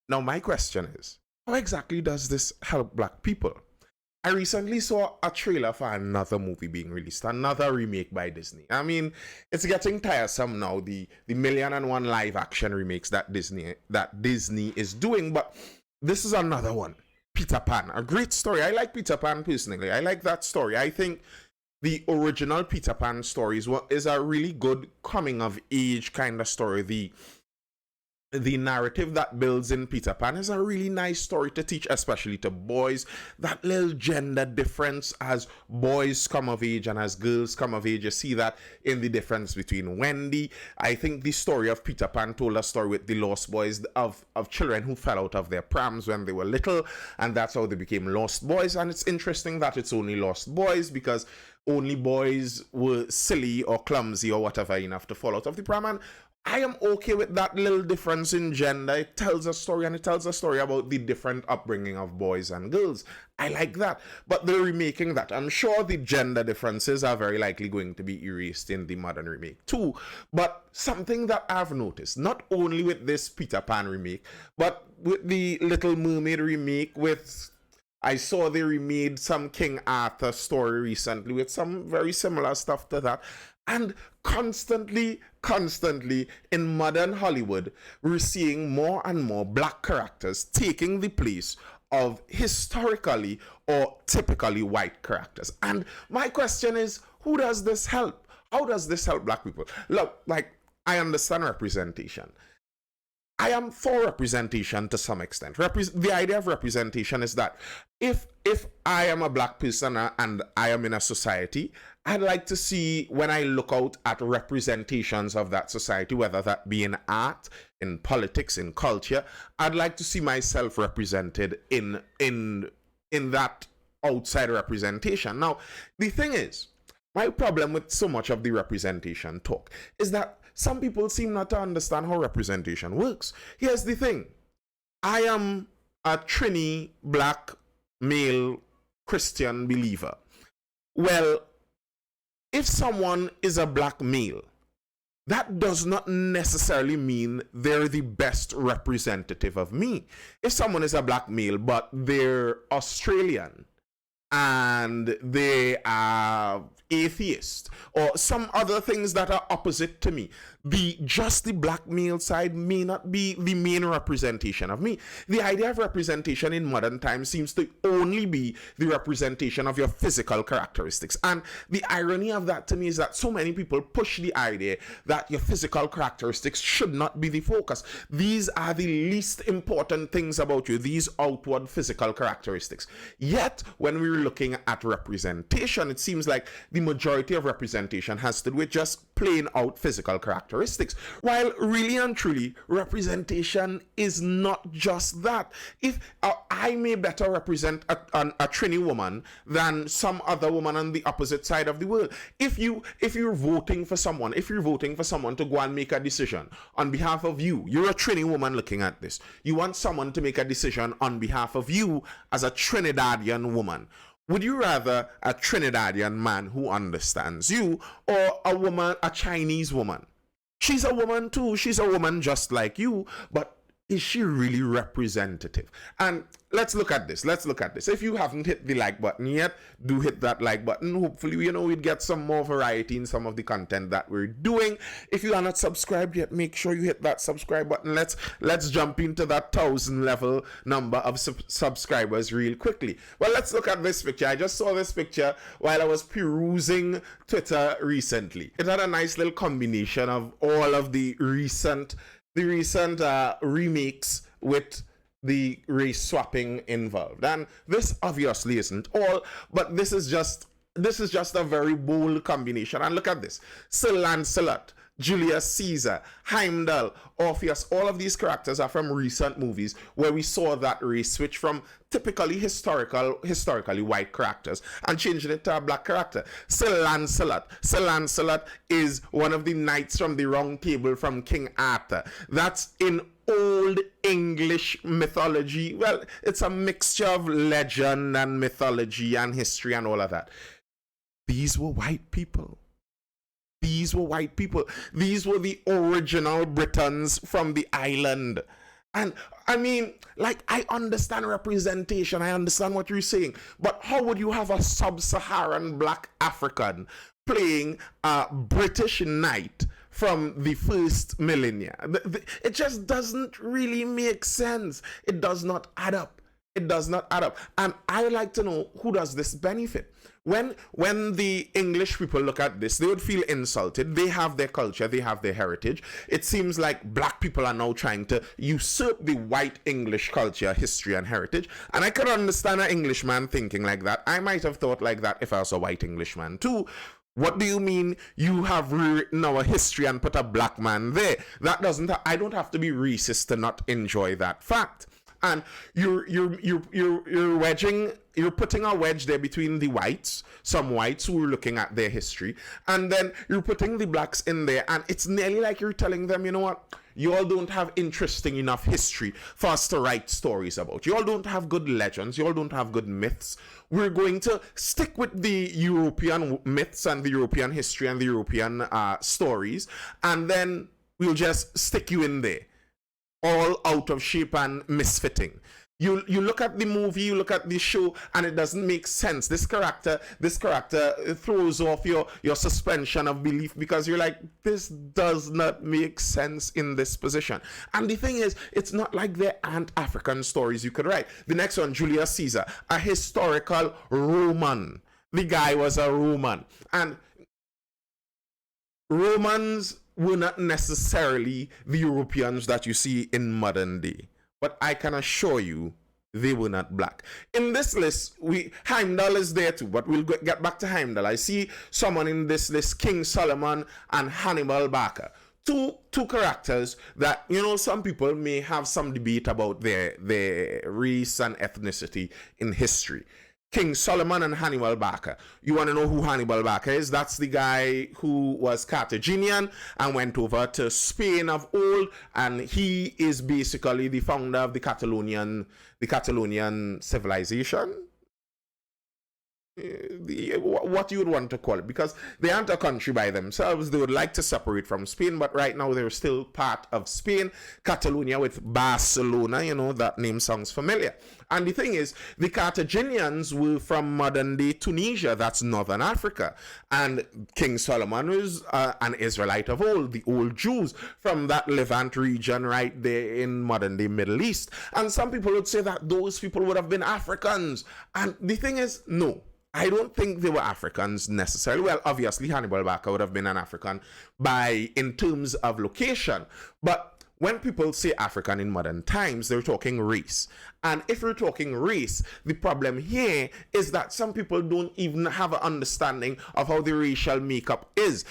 Now, my question is, how exactly does this help black people? I recently saw a trailer for another movie being released, another remake by Disney. I mean, it's getting tiresome now, the million and one live action remakes that Disney is doing, but this is another one. Peter Pan, a great story. I like Peter Pan personally. I like that story. I think the original Peter Pan stories is a really good coming of age kind of story. The narrative that builds in Peter Pan is a really nice story to teach, especially to boys. That little gender difference as boys come of age and as girls come of age, you see that in the difference between Wendy. I think the story of Peter Pan told a story with the lost boys of children who fell out of their prams when they were little, and that's how they became lost boys. And it's interesting that it's only lost boys because only boys were silly or clumsy or whatever enough to fall out of the pram, and I am okay with that little difference in gender. It tells a story, and it tells a story about the different upbringing of boys and girls. I like that. But they're remaking that. I'm sure the gender differences are very likely going to be erased in the modern remake too. But something that I've noticed, not only with this Peter Pan remake, but with the Little Mermaid remake, I saw they remade some King Arthur story recently with some very similar stuff to that. And constantly in modern Hollywood, we're seeing more and more black characters taking the place of historically or typically white characters. And my question is, who does this help? How does this help black people? Look, like, I understand representation. I am for representation to some extent. The idea of representation is that if I am a black person and I am in a society, I'd like to see, when I look out at representations of that society, whether that be in art, in politics, in culture, I'd like to see myself represented in that outside representation. Now, the thing is, my problem with so much of the representation talk is that some people seem not to understand how representation works. Here's the thing. I am a Trini black male Christian believer. Well, if someone is a black male, that does not necessarily mean they're the best representative of me. If someone is a black male, but they're Australian and they are atheist or some other things that are opposite to me, just the black male side may not be the main representation of me. The idea of representation in modern times seems to only be the representation of your physical characteristics. And the irony of that to me is that so many people push the idea that your physical characteristics should not be the focus. These are the least important things about you, these outward physical characteristics. Yet, when we're looking at representation, it seems like the majority of representation has to do with just plain out physical characteristics, while really and truly representation is not just that. If I may better represent a Trini woman than some other woman on the opposite side of the world. If you're voting for someone to go and make a decision on behalf of you, you're a Trini woman looking at this, you want someone to make a decision on behalf of you as a Trinidadian woman. Would you rather a Trinidadian man who understands you, or a Chinese woman? She's a woman too. She's a woman just like you, but is she really representative? And let's look at this. If you haven't hit the like button yet, do hit that like button. Hopefully, we'd get some more variety in some of the content that we're doing. If you are not subscribed yet, make sure you hit that subscribe button. Let's jump into that 1,000 level number of subscribers real quickly. Well, let's look at this picture. I just saw this picture while I was perusing Twitter recently. It had a nice little combination of all of the recent remakes with the race swapping involved. And this obviously isn't all, but this is just a very bold combination. And look at this. Sir Lancelot, Julius Caesar, Heimdall, Orpheus, all of these characters are from recent movies where we saw that race switch from typically historically white characters and changing it to a black character. Sir Lancelot is one of the knights from the Round Table from King Arthur. That's in Old English mythology. Well, it's a mixture of legend and mythology and history and all of that. These were white people. These were the original Britons from the island. And I mean, like, I understand representation, I understand what you're saying, but how would you have a sub-Saharan black African playing a British knight from the first millennia? It just doesn't really make sense. It does not add up. It does not add up. And I would like to know, who does this benefit? When the English people look at this, they would feel insulted. They have their culture, they have their heritage. It seems like black people are now trying to usurp the white English culture, history, and heritage. And I could understand an Englishman thinking like that. I might have thought like that if I was a white Englishman too. What do you mean you have rewritten our history and put a black man there? That doesn't. I don't have to be racist to not enjoy that fact. And you're putting a wedge there between the whites, some whites who are looking at their history, and then you're putting the blacks in there, and it's nearly like you're telling them, you know what, you all don't have interesting enough history for us to write stories about. You all don't have good legends. You all don't have good myths. We're going to stick with the European myths and the European history and the European stories, and then we'll just stick you in there, all out of shape and misfitting. You look at the movie, you look at the show, and it doesn't make sense. This character throws off your suspension of belief, because you're like, this does not make sense in this position. And the thing is, it's not like there aren't African stories you could write. The next one, Julius Caesar, a historical Roman. The guy was a Roman. And Romans were not necessarily the Europeans that you see in modern day, but I can assure you they were not black. In this list, Heimdall is there too, but we'll get back to Heimdall. I see someone in this list, King Solomon and Hannibal Barca. Two characters that, you know, some people may have some debate about their race and ethnicity in history. King Solomon and Hannibal Barca. You want to know who Hannibal Barca is? That's the guy who was Carthaginian and went over to Spain of old, and he is basically the founder of the Catalonian civilization. What you would want to call it, because they aren't a country by themselves. They would like to separate from Spain, but right now they're still part of Spain. Catalonia with Barcelona, you know, that name sounds familiar. And the thing is, the Carthaginians were from modern day Tunisia, that's northern Africa, and King Solomon was an Israelite of old, the old Jews from that Levant region right there in modern day Middle East. And some people would say that those people would have been Africans, and the thing is, no, I don't think they were Africans necessarily. Well, obviously Hannibal Barca would have been an African in terms of location, but when people say African in modern times, they're talking race. And if we're talking race, the problem here is that some people don't even have an understanding of how the racial makeup is.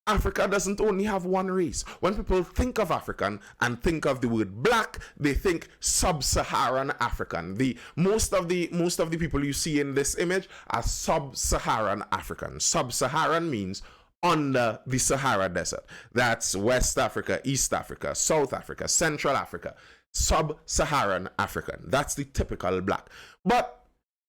Africa doesn't only have one race. When people think of African and think of the word black, they think sub-Saharan African. Most of the people you see in this image are sub-Saharan Africans. Sub-Saharan means under the Sahara Desert. That's West Africa, East Africa, South Africa, Central Africa. Sub-Saharan African. That's the typical black. But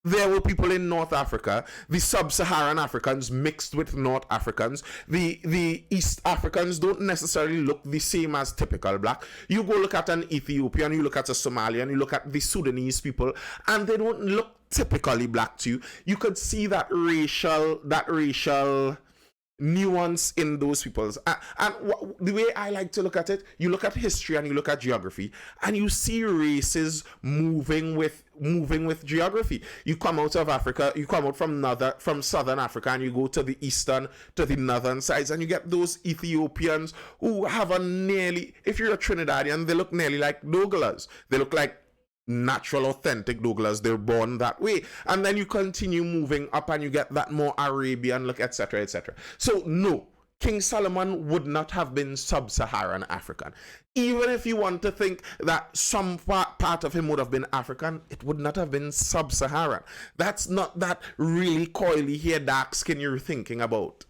there were people in North Africa, the sub-Saharan Africans mixed with North Africans. The East Africans don't necessarily look the same as typical black. You go look at an Ethiopian, you look at a Somalian, you look at the Sudanese people, and they don't look typically black to you. You could see that racial nuance in those peoples. And the way I like to look at it, you look at history and you look at geography, and you see races moving with geography. You come out of Africa, you come out from southern Africa, and you go to the eastern, to the northern sides, and you get those Ethiopians who have if you're a Trinidadian, they look nearly like Douglas. They look like natural, authentic Douglas. They're born that way. And then you continue moving up and you get that more Arabian look, etc., etc. So no, King Solomon would not have been sub-Saharan African. Even if you want to think that some part of him would have been African, it would not have been sub-Saharan. That's not that really coily hair, dark skin you're thinking about.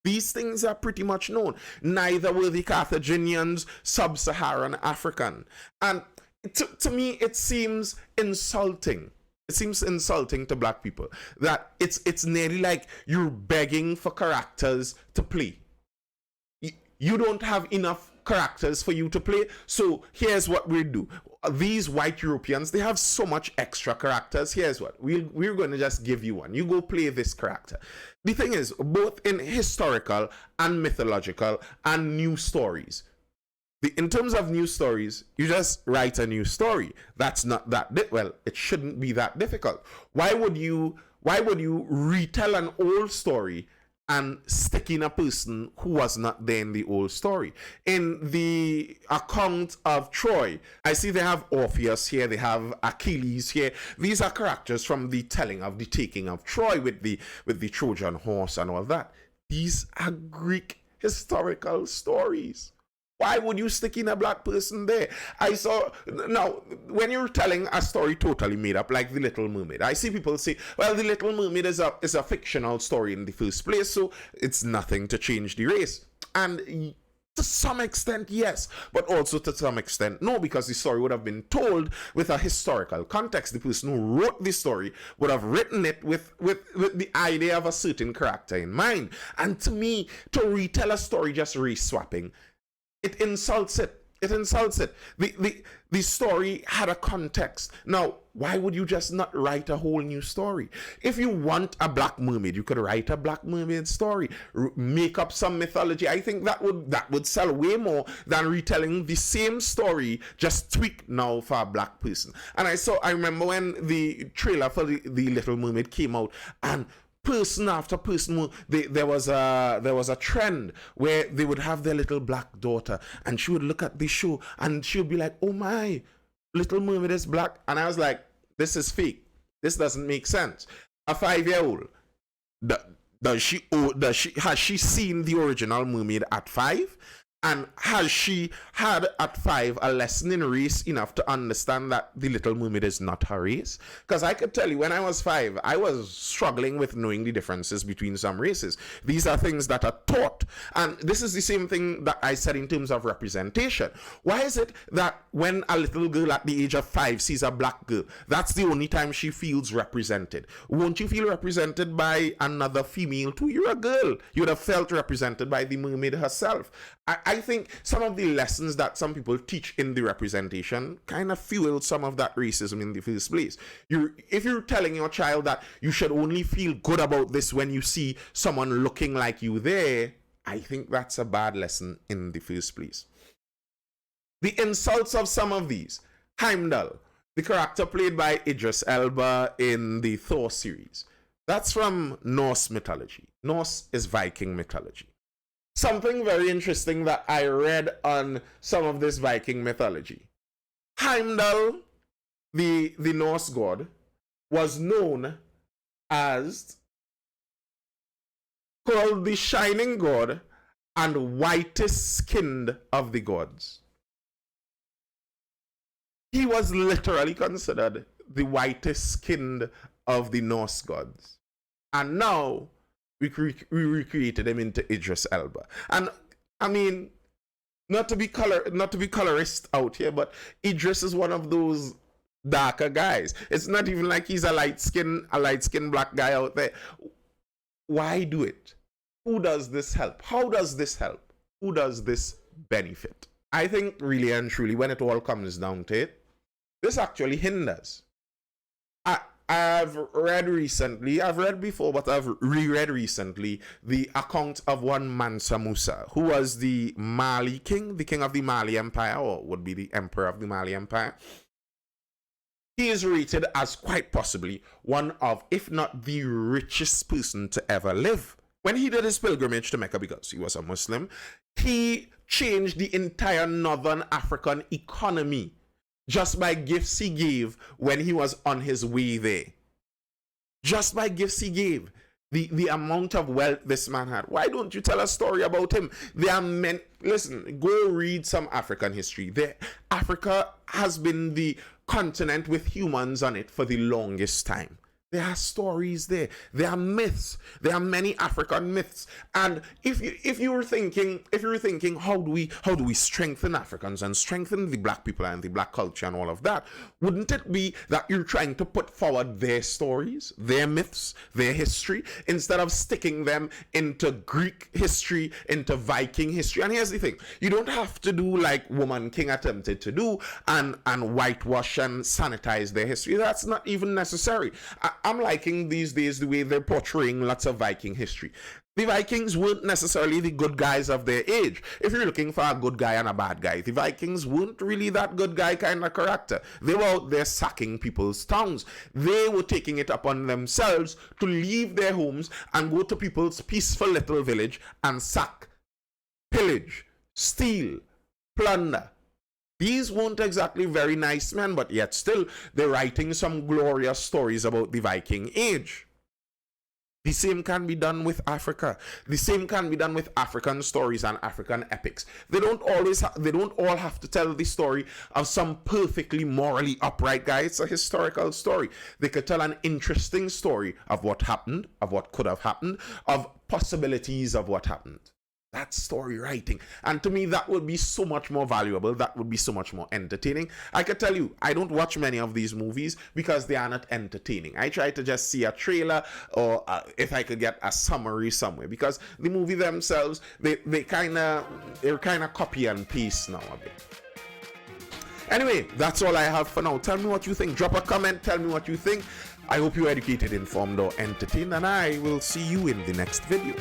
These things are pretty much known. Neither were the Carthaginians sub-Saharan African. And to me, it seems insulting. It seems insulting to black people that it's nearly like you're begging for characters to play. You don't have enough characters for you to play. So here's what we do. These white Europeans, they have so much extra characters. Here's what we're going to just give you one. You go play this character. The thing is, both in historical and mythological and new stories, in terms of new stories, you just write a new story. That's not that well, it shouldn't be that difficult. Why would you retell an old story and stick in a person who was not there in the old story? In the account of Troy, I see they have Orpheus here, they have Achilles here. These are characters from the telling of the taking of Troy with the Trojan horse and all that. These are Greek historical stories. Why would you stick in a black person there? Now, when you're telling a story totally made up, like The Little Mermaid, I see people say, well, The Little Mermaid is a fictional story in the first place, so it's nothing to change the race. And to some extent, yes, but also to some extent, no, because the story would have been told with a historical context. The person who wrote the story would have written it with the idea of a certain character in mind. And to me, to retell a story just race swapping, it insults it. It insults it. The story had a context. Now, why would you just not write a whole new story? If you want a black mermaid, you could write a black mermaid story, make up some mythology. I think that would sell way more than retelling the same story, just tweaked now for a black person. And I remember when the trailer for the Little Mermaid came out, and person after person, there was a trend where they would have their little black daughter, and she would look at the show and she would be like, oh my, Little Mermaid is black. And I was like, this is fake. This doesn't make sense. A 5-year-old, has she seen the original mermaid at 5? And has she had at 5 a lesson in race enough to understand that the Little Mermaid is not her race? Because I could tell you, when I was 5, I was struggling with knowing the differences between some races. These are things that are taught. And this is the same thing that I said in terms of representation. Why is it that when a little girl at the age of 5 sees a black girl, that's the only time she feels represented? Won't you feel represented by another female too? You're a girl. You would have felt represented by the mermaid herself. I think some of the lessons that some people teach in the representation kind of fuel some of that racism in the first place. If you're telling your child that you should only feel good about this when you see someone looking like you there, I think that's a bad lesson in the first place. The insults of some of these. Heimdall, the character played by Idris Elba in the Thor series. That's from Norse mythology. Norse is Viking mythology. Something very interesting that I read on some of this Viking mythology. Heimdall, the Norse god, was known as, called the shining god and whitest skinned of the gods. He was literally considered the whitest skinned of the Norse gods. And now we recreated him into Idris Elba. And I mean, not to be colorist out here, but Idris is one of those darker guys. It's not even like he's a light skinned black guy out there. Why do it? Who does this help? How does this help? Who does this benefit? I think really and truly, when it all comes down to it, this actually hinders. I've read before, but I've reread recently the account of one Mansa Musa, who was the Mali king, the king of the Mali Empire, or would be the emperor of the Mali Empire. He is rated as quite possibly one of, if not the richest person to ever live. When he did his pilgrimage to Mecca, because he was a Muslim, he changed the entire northern African economy just by gifts he gave when he was on his way there. Just by gifts he gave. The amount of wealth this man had. Why don't you tell a story about him? Listen, go read some African history. Africa has been the continent with humans on it for the longest time. There are stories there. There are myths. There are many African myths. And if you were thinking, how do we strengthen Africans and strengthen the black people and the black culture and all of that? Wouldn't it be that you're trying to put forward their stories, their myths, their history, instead of sticking them into Greek history, into Viking history? And here's the thing: you don't have to do like Woman King attempted to do and whitewash and sanitize their history. That's not even necessary. I'm liking these days the way they're portraying lots of Viking history. The Vikings weren't necessarily the good guys of their age. If you're looking for a good guy and a bad guy, the Vikings weren't really that good guy kind of character. They were out there sacking people's towns. They were taking it upon themselves to leave their homes and go to people's peaceful little village and sack, pillage, steal, plunder. These weren't exactly very nice men, but yet still, they're writing some glorious stories about the Viking age. The same can be done with Africa. The same can be done with African stories and African epics. They don't all have to tell the story of some perfectly morally upright guy. It's a historical story. They could tell an interesting story of what happened, of what could have happened, of possibilities of what happened. That's story writing. And to me, that would be so much more valuable. That would be so much more entertaining. I could tell you, I don't watch many of these movies because they are not entertaining. I try to just see a trailer or if I could get a summary somewhere, because the movie themselves, they're kind of copy and paste now a bit. Anyway, that's all I have for now. Tell me what you think. Drop a comment. Tell me what you think. I hope you're educated, informed, or entertained, and I will see you in the next video.